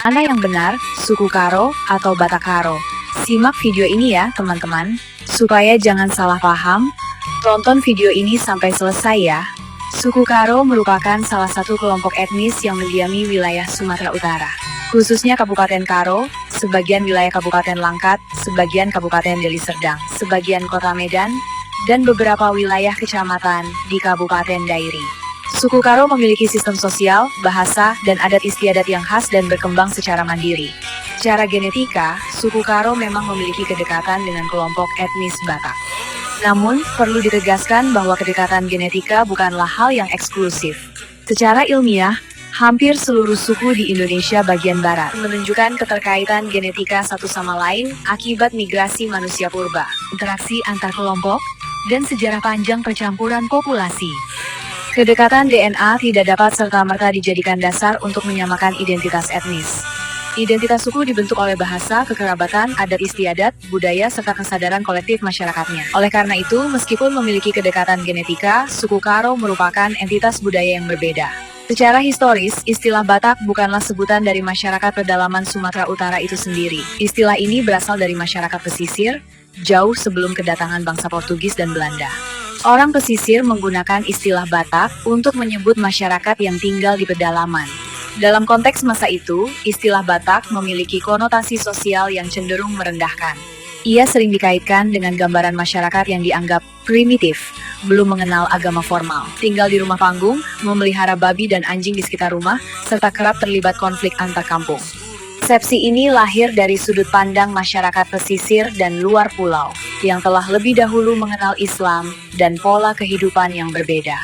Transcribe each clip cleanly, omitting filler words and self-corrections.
Mana yang benar, suku Karo atau Batak Karo? Simak video ini ya teman-teman, supaya jangan salah paham. Tonton video ini sampai selesai ya. Suku Karo merupakan salah satu kelompok etnis yang mendiami wilayah Sumatera Utara, khususnya Kabupaten Karo, sebagian wilayah Kabupaten Langkat, sebagian Kabupaten Deli Serdang, sebagian Kota Medan, dan beberapa wilayah kecamatan di Kabupaten Dairi. Suku Karo memiliki sistem sosial, bahasa, dan adat istiadat yang khas dan berkembang secara mandiri. Secara genetika, suku Karo memang memiliki kedekatan dengan kelompok etnis Batak. Namun, perlu ditegaskan bahwa kedekatan genetika bukanlah hal yang eksklusif. Secara ilmiah, hampir seluruh suku di Indonesia bagian barat menunjukkan keterkaitan genetika satu sama lain akibat migrasi manusia purba, interaksi antar kelompok, dan sejarah panjang percampuran populasi. Kedekatan DNA tidak dapat serta-merta dijadikan dasar untuk menyamakan identitas etnis. Identitas suku dibentuk oleh bahasa, kekerabatan, adat istiadat, budaya, serta kesadaran kolektif masyarakatnya. Oleh karena itu, meskipun memiliki kedekatan genetika, suku Karo merupakan entitas budaya yang berbeda. Secara historis, istilah Batak bukanlah sebutan dari masyarakat pedalaman Sumatera Utara itu sendiri. Istilah ini berasal dari masyarakat pesisir, jauh sebelum kedatangan bangsa Portugis dan Belanda. Orang pesisir menggunakan istilah Batak untuk menyebut masyarakat yang tinggal di pedalaman. Dalam konteks masa itu, istilah Batak memiliki konotasi sosial yang cenderung merendahkan. Ia sering dikaitkan dengan gambaran masyarakat yang dianggap primitif, belum mengenal agama formal, tinggal di rumah panggung, memelihara babi dan anjing di sekitar rumah, serta kerap terlibat konflik antar kampung. Persepsi ini lahir dari sudut pandang masyarakat pesisir dan luar pulau, yang telah lebih dahulu mengenal Islam dan pola kehidupan yang berbeda.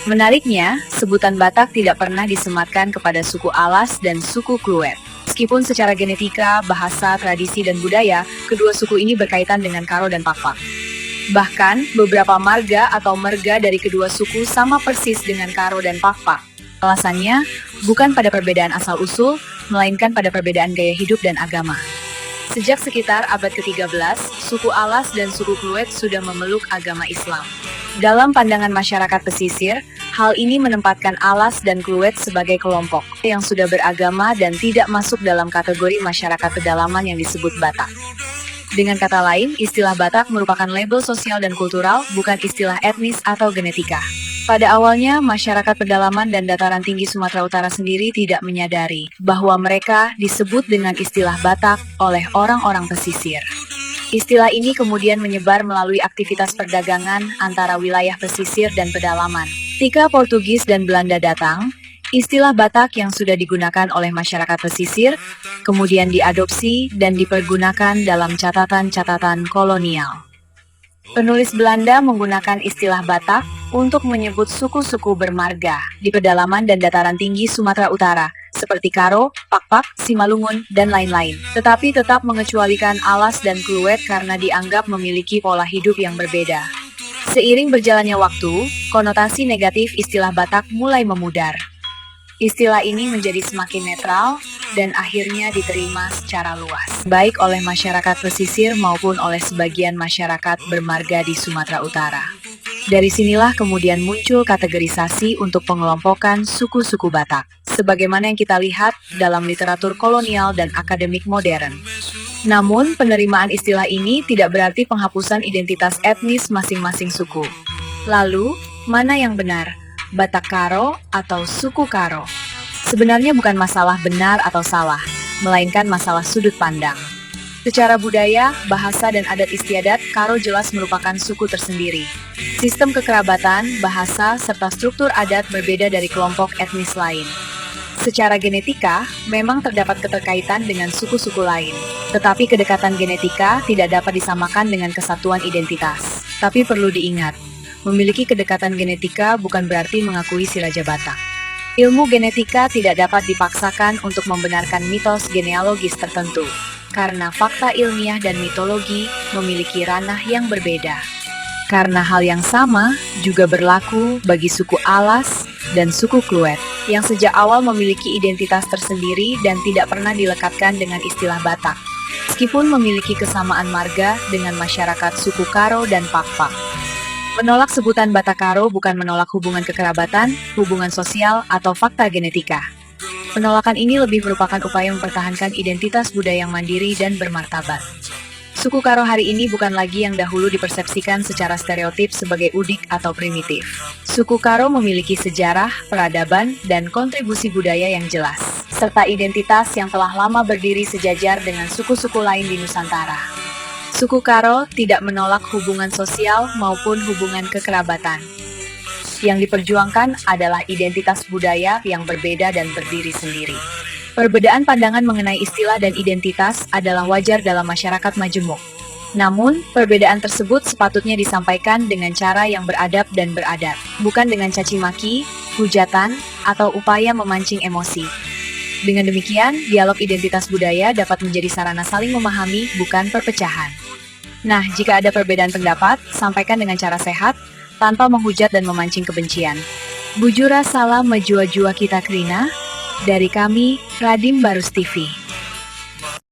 Menariknya, sebutan Batak tidak pernah disematkan kepada suku Alas dan suku Kluet. Meskipun secara genetika, bahasa, tradisi, dan budaya, kedua suku ini berkaitan dengan Karo dan Pakpak. Bahkan, beberapa marga atau merga dari kedua suku sama persis dengan Karo dan Pakpak. Alasannya, bukan pada perbedaan asal-usul, melainkan pada perbedaan gaya hidup dan agama. Sejak sekitar abad ke-13, suku Alas dan suku Kluet sudah memeluk agama Islam. Dalam pandangan masyarakat pesisir, hal ini menempatkan Alas dan Kluet sebagai kelompok yang sudah beragama dan tidak masuk dalam kategori masyarakat pedalaman yang disebut Batak. Dengan kata lain, istilah Batak merupakan label sosial dan kultural, bukan istilah etnis atau genetika. Pada awalnya, masyarakat pedalaman dan dataran tinggi Sumatera Utara sendiri tidak menyadari bahwa mereka disebut dengan istilah Batak oleh orang-orang pesisir. Istilah ini kemudian menyebar melalui aktivitas perdagangan antara wilayah pesisir dan pedalaman. Ketika Portugis dan Belanda datang, istilah Batak yang sudah digunakan oleh masyarakat pesisir kemudian diadopsi dan dipergunakan dalam catatan-catatan kolonial. Penulis Belanda menggunakan istilah Batak untuk menyebut suku-suku bermarga di pedalaman dan dataran tinggi Sumatera Utara, seperti Karo, Pakpak, Simalungun, dan lain-lain. Tetapi tetap mengecualikan Alas dan Kluet karena dianggap memiliki pola hidup yang berbeda. Seiring berjalannya waktu, konotasi negatif istilah Batak mulai memudar. Istilah ini menjadi semakin netral dan akhirnya diterima secara luas, baik oleh masyarakat pesisir maupun oleh sebagian masyarakat bermarga di Sumatera Utara. Dari sinilah kemudian muncul kategorisasi untuk pengelompokan suku-suku Batak, sebagaimana yang kita lihat dalam literatur kolonial dan akademik modern. Namun, penerimaan istilah ini tidak berarti penghapusan identitas etnis masing-masing suku. Lalu, mana yang benar? Batak Karo atau suku Karo? Sebenarnya bukan masalah benar atau salah, melainkan masalah sudut pandang. Secara budaya, bahasa, dan adat istiadat, Karo jelas merupakan suku tersendiri. Sistem kekerabatan, bahasa, serta struktur adat berbeda dari kelompok etnis lain. Secara genetika, memang terdapat keterkaitan dengan suku-suku lain. Tetapi kedekatan genetika tidak dapat disamakan dengan kesatuan identitas. Tapi perlu diingat, memiliki kedekatan genetika bukan berarti mengakui si Raja Batak. Ilmu genetika tidak dapat dipaksakan untuk membenarkan mitos genealogis tertentu, karena fakta ilmiah dan mitologi memiliki ranah yang berbeda. Karena hal yang sama juga berlaku bagi suku Alas dan suku Kluet, yang sejak awal memiliki identitas tersendiri dan tidak pernah dilekatkan dengan istilah Batak, meskipun memiliki kesamaan marga dengan masyarakat suku Karo dan Pakpak. Menolak sebutan Batak Karo bukan menolak hubungan kekerabatan, hubungan sosial, atau fakta genetika. Penolakan ini lebih merupakan upaya mempertahankan identitas budaya yang mandiri dan bermartabat. Suku Karo hari ini bukan lagi yang dahulu dipersepsikan secara stereotip sebagai udik atau primitif. Suku Karo memiliki sejarah, peradaban, dan kontribusi budaya yang jelas, serta identitas yang telah lama berdiri sejajar dengan suku-suku lain di Nusantara. Suku Karo tidak menolak hubungan sosial maupun hubungan kekerabatan. Yang diperjuangkan adalah identitas budaya yang berbeda dan berdiri sendiri. Perbedaan pandangan mengenai istilah dan identitas adalah wajar dalam masyarakat majemuk. Namun, perbedaan tersebut sepatutnya disampaikan dengan cara yang beradab dan beradat, bukan dengan caci maki, hujatan, atau upaya memancing emosi. Dengan demikian, dialog identitas budaya dapat menjadi sarana saling memahami, bukan perpecahan. Nah, jika ada perbedaan pendapat, sampaikan dengan cara sehat, tanpa menghujat dan memancing kebencian. Bujura salam majua jua kita krina. Dari kami, Radim Barus TV.